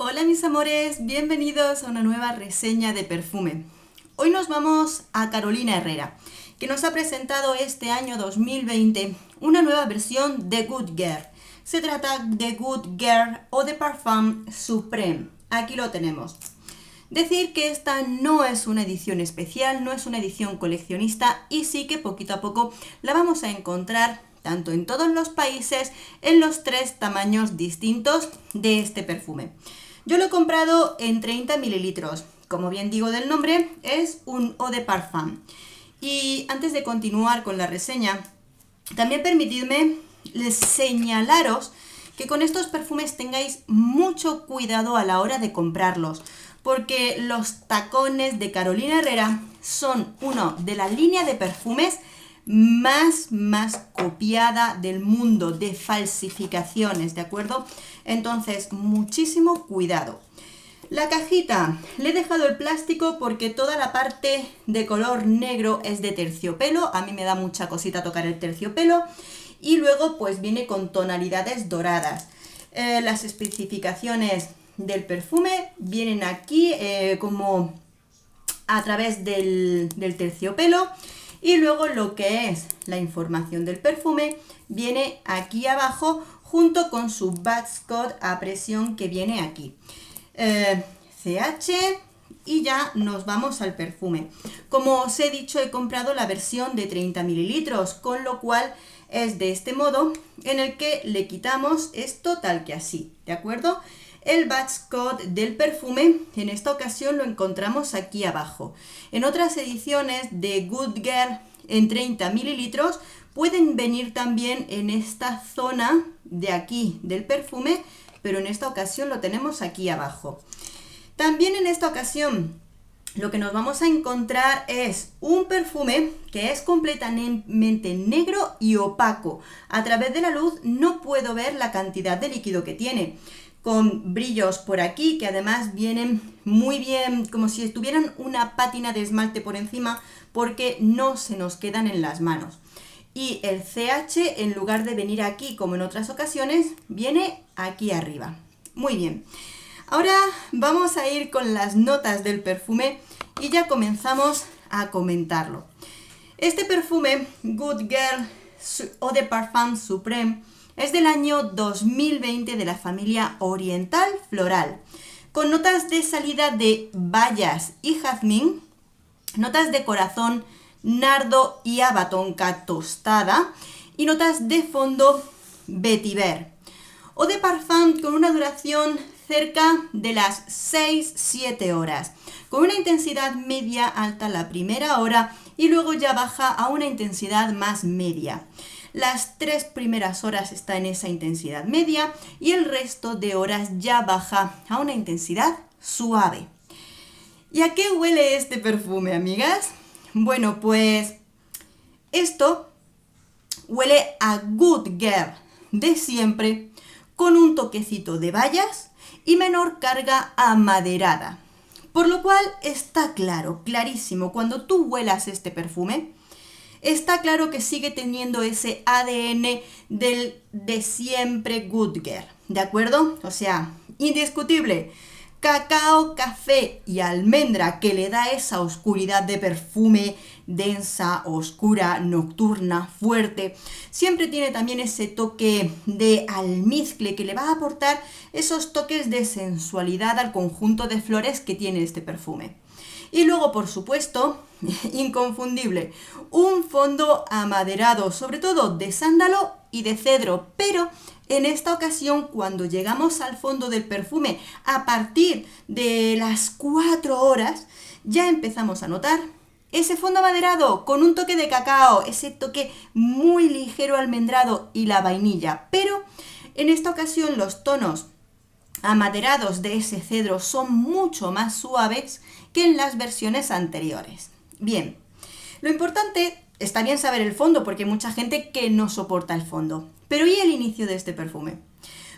Hola mis amores, bienvenidos a una nueva reseña de perfume. Hoy nos vamos a Carolina Herrera, que nos ha presentado este año 2020 una nueva versión de Good Girl. Se trata de Good Girl Eau de Parfum Supreme. Aquí lo tenemos. Decir que esta no es una edición especial, no es una edición coleccionista y sí que poquito a poco la vamos a encontrar tanto en todos los países en los 3 tamaños distintos de este perfume. Yo lo he comprado en 30 mililitros. Como bien digo del nombre, es un Eau de Parfum. Y antes de continuar con la reseña, también permitidme señalaros que con estos perfumes tengáis mucho cuidado a la hora de comprarlos, porque los tacones de Carolina Herrera son uno de la línea de perfumes más copiada del mundo de falsificaciones, ¿de acuerdo? Entonces, muchísimo cuidado. La cajita, le he dejado el plástico porque toda la parte de color negro es de terciopelo, a mí me da mucha cosita tocar el terciopelo, y luego pues viene con tonalidades doradas. Las especificaciones del perfume vienen aquí como a través del terciopelo. Y luego lo que es la información del perfume viene aquí abajo junto con su backscotch a presión que viene aquí. CH y ya nos vamos al perfume. Como os he dicho, he comprado la versión de 30 mililitros, con lo cual es de este modo en el que le quitamos esto tal que así, ¿de acuerdo? El backscotch del perfume en esta ocasión lo encontramos aquí abajo. En otras ediciones de Good Girl en 30 mililitros pueden venir también en esta zona de aquí del perfume, pero en esta ocasión lo tenemos aquí abajo. También en esta ocasión lo que nos vamos a encontrar es un perfume que es completamente negro y opaco. A través de la luz no puedo ver la cantidad de líquido que tiene, con brillos por aquí que además vienen muy bien, como si tuvieran una pátina de esmalte por encima, porque no se nos quedan en las manos. Y el CH, en lugar de venir aquí como en otras ocasiones, viene aquí arriba. Muy bien. Ahora vamos a ir con las notas del perfume y ya comenzamos a comentarlo. Este perfume, Good Girl Eau de Parfum Supreme, es del año 2020 de la familia Oriental Floral, con notas de salida de bayas y jazmín, notas de corazón, nardo y abatonca tostada y notas de fondo vetiver. Eau de Parfum con una duración cerca de las 6-7 horas, con una intensidad media alta la primera hora y luego ya baja a una intensidad más media. Las 3 primeras horas está en esa intensidad media y el resto de horas ya baja a una intensidad suave. ¿Y a qué huele este perfume, amigas? Bueno, pues esto huele a Good Girl de siempre, con un toquecito de bayas y menor carga amaderada. Por lo cual está claro, clarísimo, cuando tú huelas este perfume, está claro que sigue teniendo ese ADN del de siempre Good Girl, ¿de acuerdo? O sea, indiscutible. Cacao, café y almendra que le da esa oscuridad de perfume densa, oscura, nocturna, fuerte. Siempre tiene también ese toque de almizcle que le va a aportar esos toques de sensualidad al conjunto de flores que tiene este perfume. Y luego, por supuesto, inconfundible, un fondo amaderado, sobre todo de sándalo y de cedro, pero en esta ocasión, cuando llegamos al fondo del perfume, a partir de las 4 horas, ya empezamos a notar ese fondo amaderado con un toque de cacao, ese toque muy ligero almendrado y la vainilla, pero en esta ocasión los tonos amaderados de ese cedro son mucho más suaves que en las versiones anteriores. Bien, lo importante, está bien saber el fondo porque hay mucha gente que no soporta el fondo, pero ¿y el inicio de este perfume?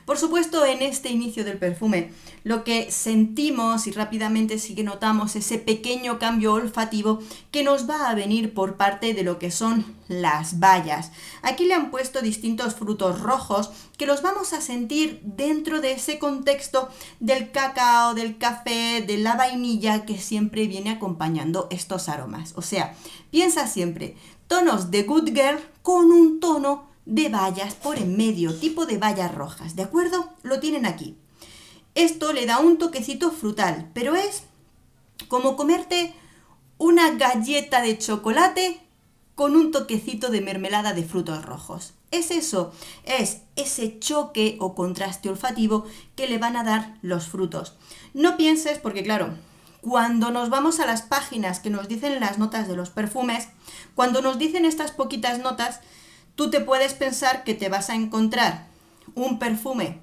Por supuesto, en este inicio del perfume, lo que sentimos y rápidamente sí que notamos ese pequeño cambio olfativo que nos va a venir por parte de lo que son las bayas. Aquí le han puesto distintos frutos rojos que los vamos a sentir dentro de ese contexto del cacao, del café, de la vainilla que siempre viene acompañando estos aromas. O sea, piensa siempre tonos de Good Girl con un tono de bayas por en medio, tipo de bayas rojas, ¿de acuerdo? Lo tienen aquí. Esto le da un toquecito frutal, pero es como comerte una galleta de chocolate con un toquecito de mermelada de frutos rojos. Es eso, es ese choque o contraste olfativo que le van a dar los frutos. No pienses, porque claro, cuando nos vamos a las páginas que nos dicen las notas de los perfumes, cuando nos dicen estas poquitas notas, tú te puedes pensar que te vas a encontrar un perfume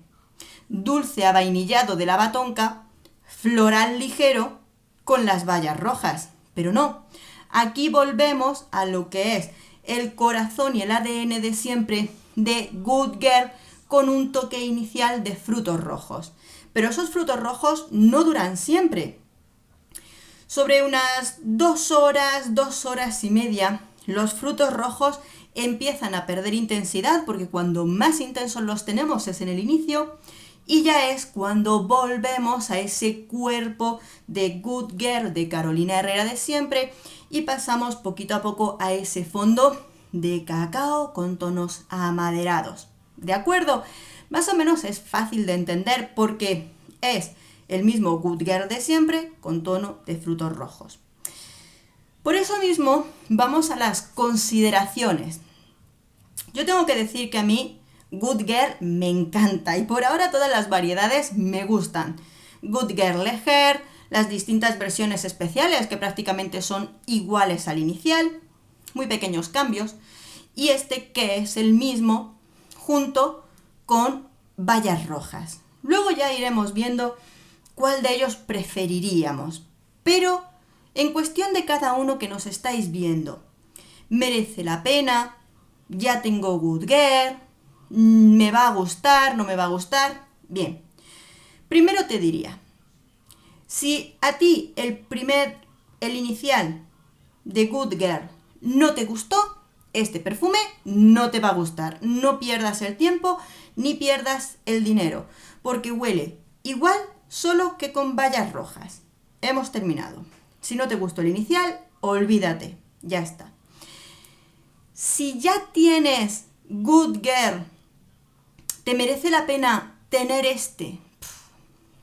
dulce avainillado de lava tonka, floral ligero, con las bayas rojas. Pero no, aquí volvemos a lo que es el corazón y el ADN de siempre de Good Girl con un toque inicial de frutos rojos. Pero esos frutos rojos no duran siempre. Sobre unas 2 horas y media, los frutos rojos empiezan a perder intensidad, porque cuando más intensos los tenemos es en el inicio, y ya es cuando volvemos a ese cuerpo de Good Girl de Carolina Herrera de siempre y pasamos poquito a poco a ese fondo de cacao con tonos amaderados. ¿De acuerdo? Más o menos es fácil de entender porque es el mismo Good Girl de siempre con tono de frutos rojos. Por eso mismo vamos a las consideraciones. Yo tengo que decir que a mí Good Girl me encanta y por ahora todas las variedades me gustan. Good Girl Leger, las distintas versiones especiales que prácticamente son iguales al inicial, muy pequeños cambios, y este que es el mismo junto con bayas rojas. Luego ya iremos viendo cuál de ellos preferiríamos, pero en cuestión de cada uno que nos estáis viendo, ¿merece la pena? ¿Ya tengo Good Girl? ¿Me va a gustar? ¿No me va a gustar? Bien, primero te diría, si a ti el inicial de Good Girl no te gustó, este perfume no te va a gustar. No pierdas el tiempo ni pierdas el dinero, porque huele igual solo que con bayas rojas. Hemos terminado. Si no te gustó el inicial, olvídate, ya está. Si ya tienes Good Girl, ¿te merece la pena tener este?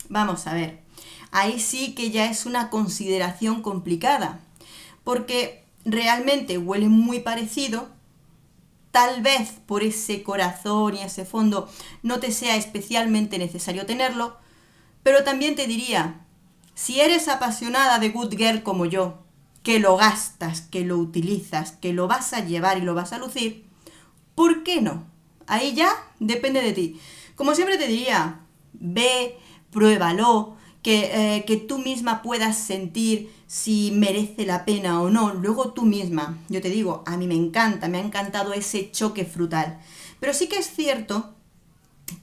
Vamos a ver, ahí sí que ya es una consideración complicada, porque realmente huele muy parecido, tal vez por ese corazón y ese fondo no te sea especialmente necesario tenerlo, pero también te diría, si eres apasionada de Good Girl como yo, que lo gastas, que lo utilizas, que lo vas a llevar y lo vas a lucir, ¿por qué no? Ahí ya depende de ti. Como siempre te diría, ve, pruébalo, que tú misma puedas sentir si merece la pena o no. Luego tú misma, yo te digo, a mí me encanta, me ha encantado ese choque frutal. Pero sí que es cierto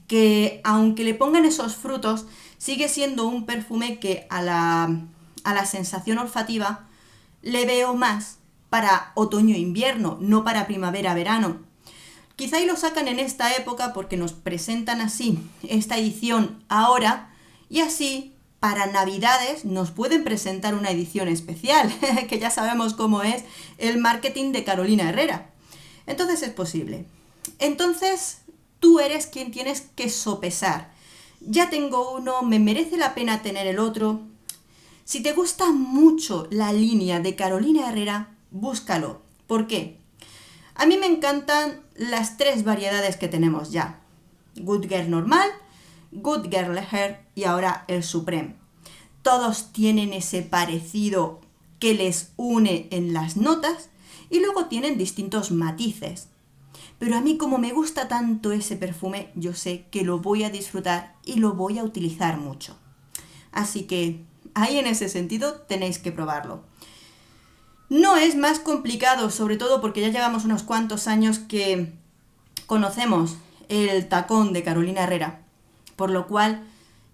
que aunque le pongan esos frutos, sigue siendo un perfume que a la sensación olfativa le veo más para otoño-invierno, no para primavera-verano. Quizá y lo sacan en esta época porque nos presentan así esta edición ahora y así para Navidades nos pueden presentar una edición especial, que ya sabemos cómo es el marketing de Carolina Herrera. Entonces es posible. Entonces tú eres quien tienes que sopesar. Ya tengo uno, ¿me merece la pena tener el otro? Si te gusta mucho la línea de Carolina Herrera, búscalo. ¿Por qué? A mí me encantan las 3 variedades que tenemos ya. Good Girl normal, Good Girl Leger y ahora el Supreme. Todos tienen ese parecido que les une en las notas y luego tienen distintos matices. Pero a mí como me gusta tanto ese perfume, yo sé que lo voy a disfrutar y lo voy a utilizar mucho. Así que ahí en ese sentido tenéis que probarlo. No es más complicado, sobre todo porque ya llevamos unos cuantos años que conocemos el tacón de Carolina Herrera. por lo cual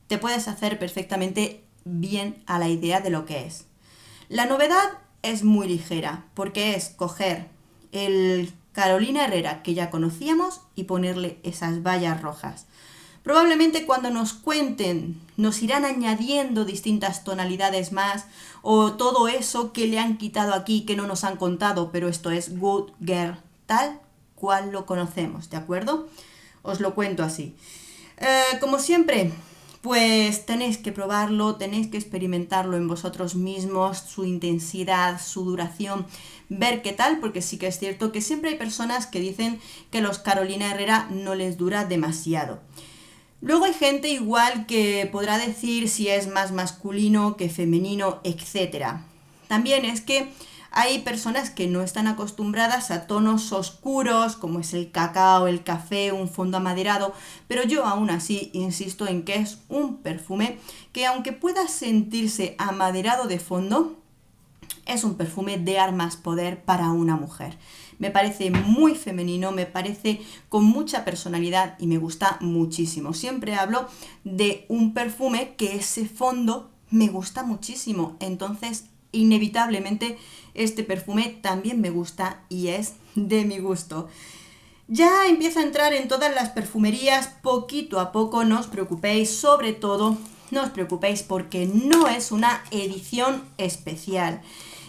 te puedes hacer perfectamente bien a la idea de lo que es. La novedad es muy ligera, porque es coger el Carolina Herrera que ya conocíamos y ponerle esas bayas rojas. Probablemente cuando nos cuenten nos irán añadiendo distintas tonalidades más o todo eso que le han quitado aquí que no nos han contado, pero esto es Good Girl tal cual lo conocemos, ¿de acuerdo? Os lo cuento así. Como siempre, pues tenéis que probarlo, tenéis que experimentarlo en vosotros mismos, su intensidad, su duración, ver qué tal, porque sí que es cierto que siempre hay personas que dicen que los Carolina Herrera no les dura demasiado. Luego hay gente igual que podrá decir si es más masculino que femenino, etc. También es que hay personas que no están acostumbradas a tonos oscuros, como es el cacao, el café, un fondo amaderado, pero yo aún así insisto en que es un perfume que aunque pueda sentirse amaderado de fondo, es un perfume de armas poder para una mujer. Me parece muy femenino, me parece con mucha personalidad y me gusta muchísimo. Siempre hablo de un perfume que ese fondo me gusta muchísimo. Entonces, inevitablemente, este perfume también me gusta y es de mi gusto. Ya empieza a entrar en todas las perfumerías poquito a poco, no os preocupéis, sobre todo no os preocupéis porque no es una edición especial.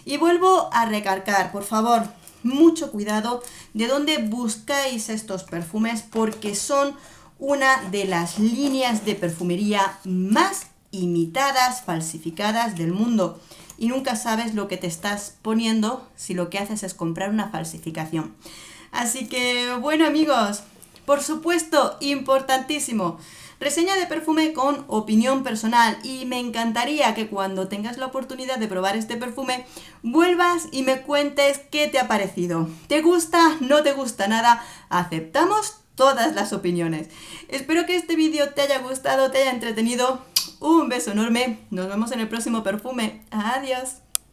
Y vuelvo a recalcar, por favor, mucho cuidado de dónde buscáis estos perfumes porque son una de las líneas de perfumería más imitadas, falsificadas del mundo. Y nunca sabes lo que te estás poniendo si lo que haces es comprar una falsificación. Así que, bueno amigos, por supuesto, importantísimo, reseña de perfume con opinión personal y me encantaría que cuando tengas la oportunidad de probar este perfume vuelvas y me cuentes qué te ha parecido. ¿Te gusta? ¿No te gusta nada? Aceptamos todas las opiniones. Espero que este vídeo te haya gustado, te haya entretenido. Un beso enorme. Nos vemos en el próximo perfume. Adiós.